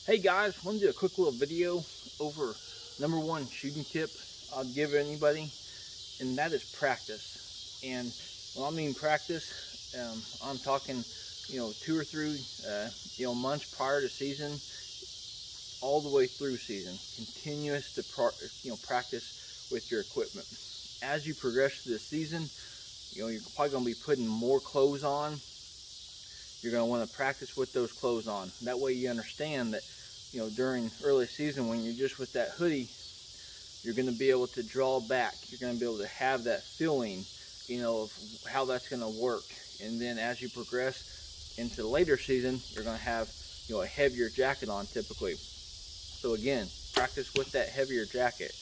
Hey guys, I want to do a quick little video over #1 shooting tip I'll give anybody, and that is practice. And when I mean practice, I'm talking, 2 or 3, months prior to season, all the way through season. Continuous to practice with your equipment. As you progress through the season, you're probably going to be putting more clothes on. You're going to want to practice with those clothes on. That way you understand that, during early season when you're just with that hoodie, you're going to be able to draw back. You're going to be able to have that feeling, of how that's going to work. And then as you progress into the later season, you're going to have, a heavier jacket on typically. So again, practice with that heavier jacket.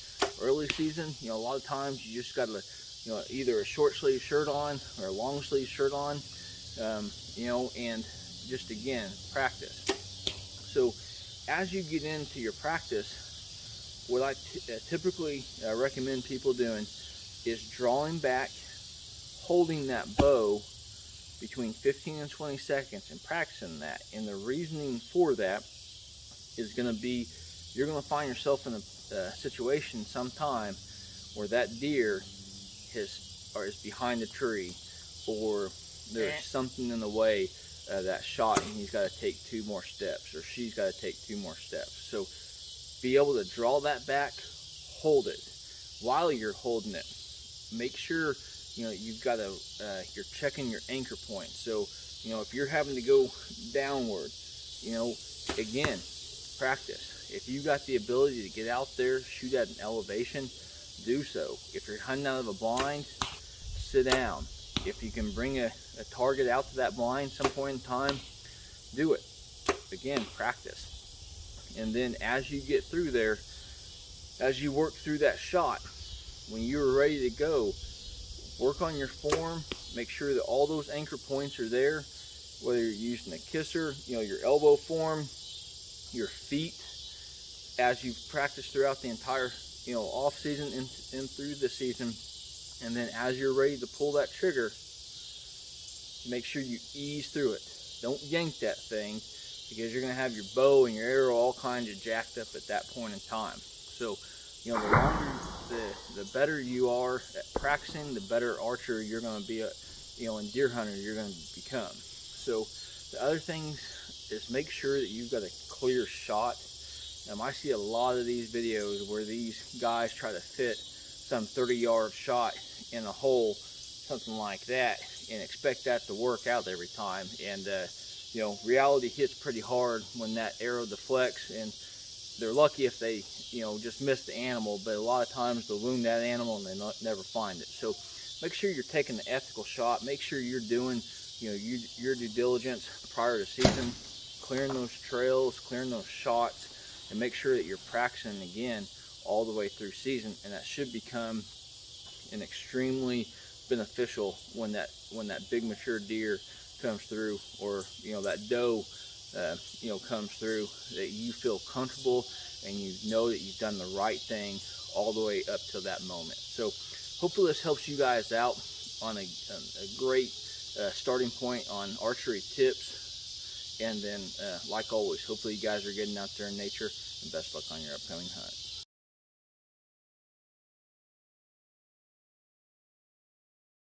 Early season, a lot of times you just got to, either a short sleeve shirt on or a long sleeve shirt on. And just again, practice. So as you get into your practice, what I typically recommend people doing is drawing back, holding that bow between 15 and 20 seconds and practicing that. And the reasoning for that is going to be, you're going to find yourself in a situation sometime where that deer is behind the tree, or there's something in the way that shot, and he's got to take 2 more steps, or she's got to take 2 more steps. So be able to draw that back, hold it. While you're holding it, make sure you've got you're checking your anchor point. So if you're having to go downward, again, practice. If you got the ability to get out there, shoot at an elevation, do so. If you're hunting out of a blind, sit down. If you can bring a target out to that blind some point in time, do it. Again, practice. And then as you get through there, as you work through that shot, when you're ready to go, work on your form. Make sure that all those anchor points are there, whether you're using a kisser, your elbow form, your feet. As you've practiced throughout the entire off season and through the season, and then as you're ready to pull that trigger, make sure you ease through it. Don't yank that thing, because you're going to have your bow and your arrow all kinds of jacked up at that point in time. So the longer, the better you are at practicing, the better archer you're going to be, and deer hunter you're going to become. So the other thing is, make sure that you've got a clear shot. I see a lot of these videos where these guys try to fit some 30-yard shot in a hole, something like that, and expect that to work out every time. And reality hits pretty hard when that arrow deflects, and they're lucky if they just miss the animal, but a lot of times they'll wound that animal and they never find it. So make sure you're taking the ethical shot. Make sure you're doing your due diligence prior to season, clearing those trails, clearing those shots, and make sure that you're practicing again all the way through season. And that should become an extremely beneficial when that big mature deer comes through, or that doe comes through, that you feel comfortable and you know that you've done the right thing all the way up to that moment. So hopefully this helps you guys out on a great starting point on archery tips. And then like always, hopefully you guys are getting out there in nature, and best luck on your upcoming hunt.